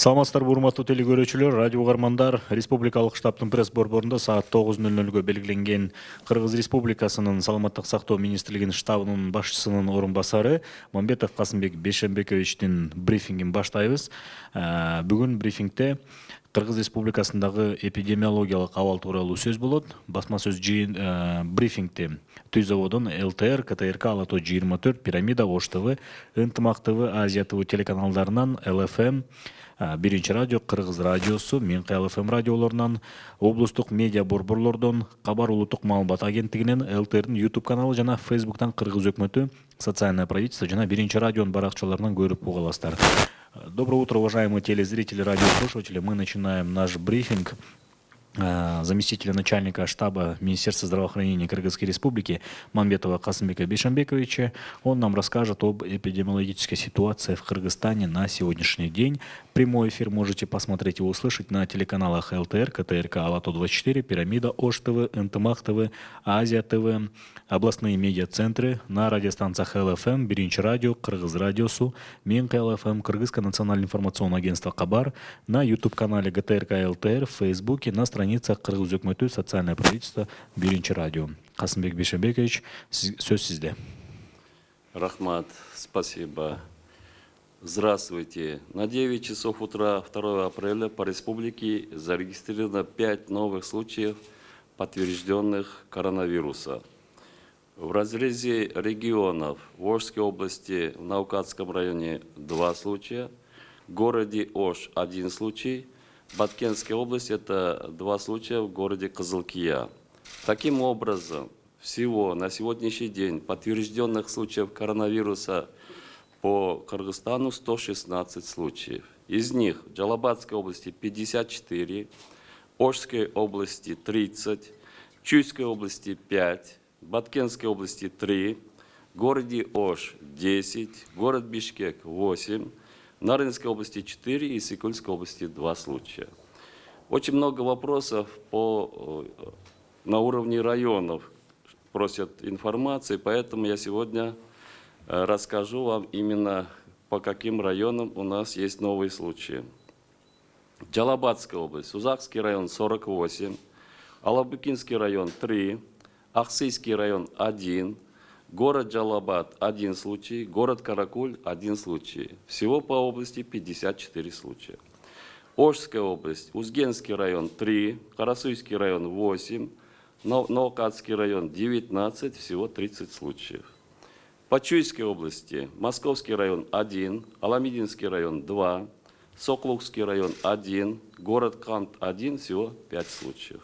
Саламатсыздарбы, урматтуу телекөрүүчүлөр, радио угармандар. Республикалык штабтын пресс борборунда саат 9:00 белгиленген Кыргыз Республикасынын Саламаттык сактоо министрлигинин штабынын башчысынын орун басары Мамбетов Касымбек Бейшембековичтин брифингин баштайбыз. Бүгүн брифингде Кыргыз Республикасындагы эпидемиологиялык абал тууралуу сөз болот. Басма сөз брифингде Түз заводун ЛТР, КТРК, Ала Тоо 24, Пирамида, Ош ТВ, Ынтымак ТВ, Азия ТВ телеканалдарынан, ЛФМ, Биринчи радио, Кыргыз радиосу, Менкай ЛФМ радиолорунан, облустук медиа борборлордон, Кабар улуттук маалымат агенттигинен, ЛТРдин YouTube каналы жана Facebooктан Кыргыз өкмөтү, социальное правительство жана Биринчи радионун баракчаларынан көрүп уга аласыздар. Доброе утро, уважаемые телезрители, радиослушатели. Мы начинаем наш брифинг заместителя начальника штаба Министерства здравоохранения Кыргызской Республики Мамбетова Касымбека Бейшембековича. Он нам расскажет об эпидемиологической ситуации в Кыргызстане на сегодняшний день. Прямой эфир можете посмотреть и услышать на телеканалах ЛТР, КТРК, Ала Тоо 24, Пирамида, Ош ТВ, Ынтымак ТВ, Азия ТВ, областные медиацентры, на радиостанциях ЛФМ, Биринчи радио, Кыргыз радиосу, Менкай ЛФМ, Кыргызское национальное информационное агентство Кабар, на YouTube-канале ГТРК ЛТР, в Фейсбуке, на страницах Кыргыз өкмөтү, социальное правительство, Биринчи радио. Касымбек Бейшембекович, сөз сизде. Рахмат, спасибо. Здравствуйте. На 9 часов утра 2 апреля по республике зарегистрировано 5 новых случаев подтвержденных коронавируса. В разрезе регионов в Ошской области, в Наукатском районе 2 случая, в городе Ош 1 случай, в Баткенской области это 2 случая, в городе Кызылкия. Таким образом, всего на сегодняшний день подтвержденных случаев коронавируса по Кыргызстану 116 случаев. Из них в Джалабадской области 54, Ошской области 30, Чуйской области 5, Баткенской области 3, городе Ош 10, город Бишкек 8, Нарынской области 4 и Сыкульской области 2 случая. Очень много вопросов на уровне районов просят информации, поэтому я сегодня расскажу вам именно по каким районам у нас есть новые случаи. Джалабадская область, Сузакский район 48, Алабыкинский район 3, Ахсыйский район 1, город Джалабад 1 случай, город Каракуль 1 случай. Всего по области 54 случая. Ошская область, Узгенский район 3, Карасуйский район 8, Наукатский район 19, всего 30 случаев. По Чуйской области Московский район 1, Аламидинский район 2, Соколукский район 1, город Кант 1, всего 5 случаев.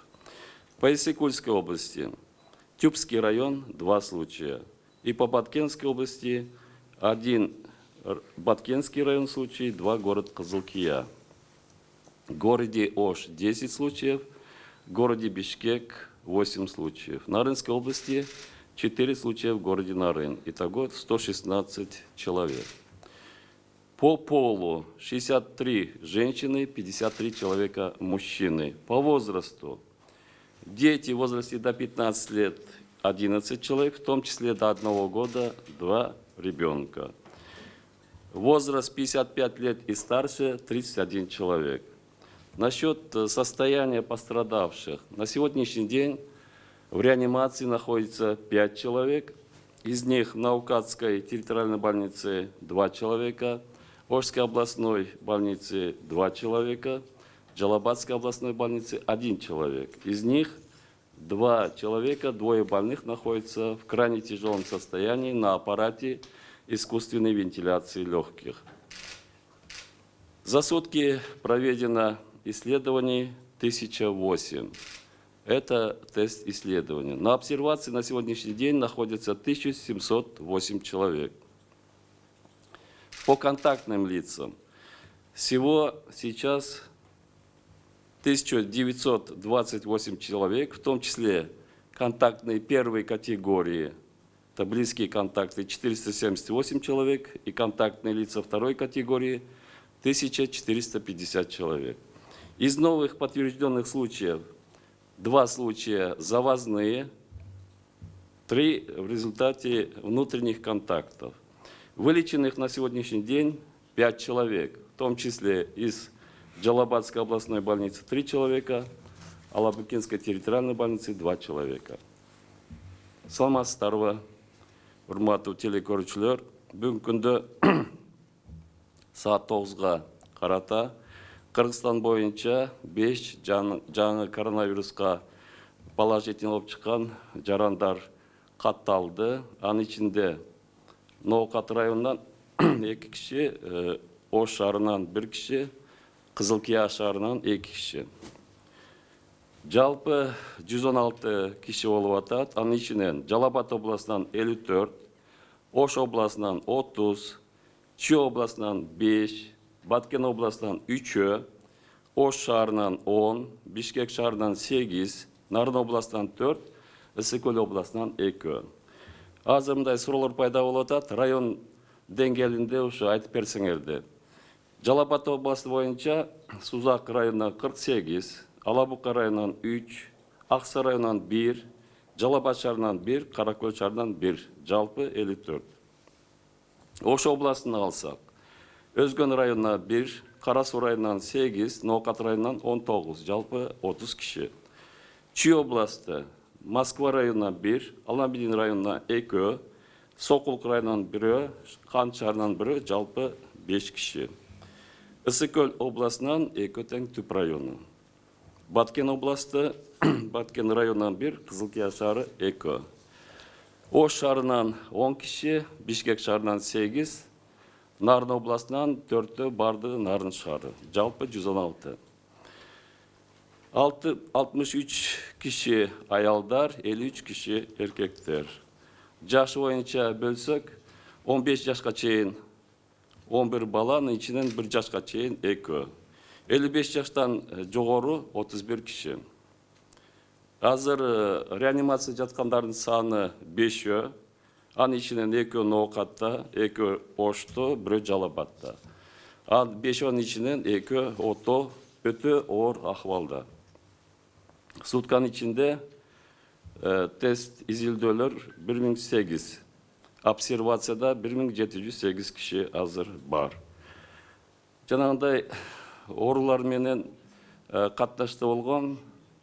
По Иссыкульской области Тюбский район 2 случая. И по Баткенской области 1 Баткенский район случай, 2 город Кызылкия. В городе Ош 10 случаев, в городе Бишкек 8 случаев. В Нарынской области 4 случая в городе Нарын. Итого 116 человек. По полу 63 женщины, 53 человека мужчины. По возрасту дети в возрасте до 15 лет 11 человек, в том числе до 1 года 2 ребенка. Возраст 55 лет и старше 31 человек. Насчет состояния пострадавших. На сегодняшний день в реанимации находится 5 человек. Из них в Наукатской территориальной больнице 2 человека, в Ошской областной больнице 2 человека, в Джалабадской областной больнице 1 человек. Из них 2 человека, 2 больных находятся в крайне тяжелом состоянии на аппарате искусственной вентиляции легких. За сутки проведено исследований 1008. Это тест исследования. На обсервации на сегодняшний день находится 1708 человек. По контактным лицам всего сейчас 1928 человек, в том числе контактные первой категории, это близкие контакты 478 человек, и контактные лица второй категории 1450 человек. Из новых подтвержденных случаев 2 случая завозные, 3 в результате внутренних контактов. Вылеченных на сегодняшний день 5 человек, в том числе из Джалабадской областной больницы 3 человека, Алабыкинской территориальной больницы 2 человека. Саламатсыздарбы, урматтуу телекөрүүчүлөр, бүгүнкү күндө саат 9-га карата Кыргызстан боюнча 5 жаңы коронавируска положительный болуп чыккан жарандар катталды. Анын ичинде Ноокат районунан 2 киши, Ош шаарынан 1 киши, Кызыл Кия шаарынан 2 киши. Жалпы 116 киши болуп атат. Анын ичинен Жалал-Абад областынан 54, Ош областынан 30, Чүй областынан 5, Баткен областынан 3, Ош шаарынан 10, Бишкек шаарынан 8, Нарын областынан 4, Ысык-Көл областынан 2. Азыр мындай суроолор пайда болуп атат. Район деңгээлинде ушу айтып берсеңерди. Жалал-Абад областы боюнча Сузак районунан 48, Алабука районунан 3, Аксай районунан 1, Жалал-Абад шаарынан 1, Каракөл шаарынан 1, жалпы 54. Ош областын алсак, Өзгөн районуна 1, Кара Суу районунан 8, Ноокат районунан 19, жалпы 30 киши. Чүй областы, Москва районунан 1, Аламбидин районунан 2, Сокулук районунан 1, Кан шаарынан 1, жалпы 5 киши. Ысык-Көл областынан 2 тең Түп району. Баткен областы, Баткен районунан 1, Кызыл Кия шаары 2. Ош шаарынан 10 киши, Бишкек шаарынан 8, Нарын областынан 4 барды Нарын шаары, жалпы 116. 63 киши аялдар, 53 киши эркектер. Жашы боюнча бөлсөк, 15 жашка чейин 11 баланын ичинен 1 жашка чейин 2. 55 жаштан жогору 31 киши. Азыр реанимация жаткандардын саны 5. Анын ичинен 2 Ноокатта, 2 Ошто, 1 Жалал-Абадта. Ал 5-нын ичинен 2 ото өтө оор акыбалда. Сутканын ичинде тест изилдөөлөр 1008, обсервацияда 1708 киши азыр бар. Жанагындай оорулар менен катташты болгон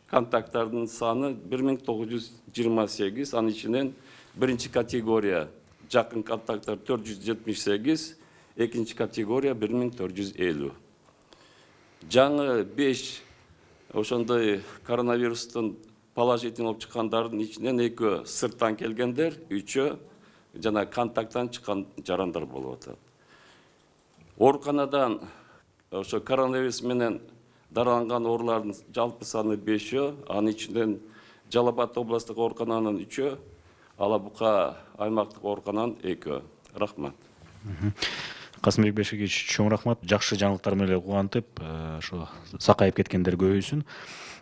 контакттардын саны 1928, анын ичинен биринчи категория жакын контакттар 478, экинчи категория 1450. Жаңы 5 ошондой коронавирустун положительный болуп чыккандардын ичинен 2 сырттан келгендер, 3 жана контакттан чыккан жарандар болуп атат. Ооруканадан ошо коронавирус менен дараланган оорулардын жалпы саны 5, анын ичинен Жалал-Абад областтык оорукананын 3, Алабука аймактык оорукананын 2. Рахмат. Касымбек Бешикович, чоң рахмат. Жакшы жаңылыктар менен кубантып, ошо сакайып кеткендер көбөйсүн.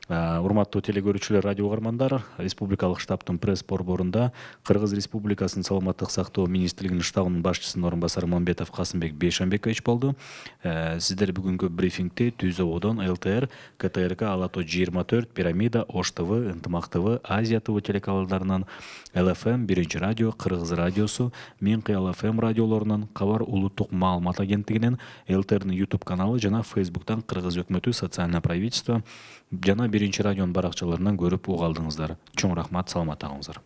Урматтуу телекөрүүчүлөр, радио угармандар, Республикалык штабтын пресс борборунда Кыргыз Республикасынын саламаттык сактоо министрлигинин штабынын башчысынын орун басары Мамбетов Касымбек Бейшанбекович болду. Сиздер бүгүнкү брифингде Түз Ободон, ЛТР, КТРК, Алато 24, Пирамида, Ош ТВ, Ынтымак ТВ, Азия ТВ телеканалдарынан, ЛФМ, Биринчи радио, Кыргыз радиосу, Мен Кыял ФМ радиолорунан, Кабар улуттук маалымат агенттигинен, ЛТРнын YouTube каналы жана Facebooктан Кыргыз өкмөтү социальное правительство жана Биринчи радионун баракчаларынан көрүп угалдыңыздар. Чоң рахмат, саламат калыңыздар.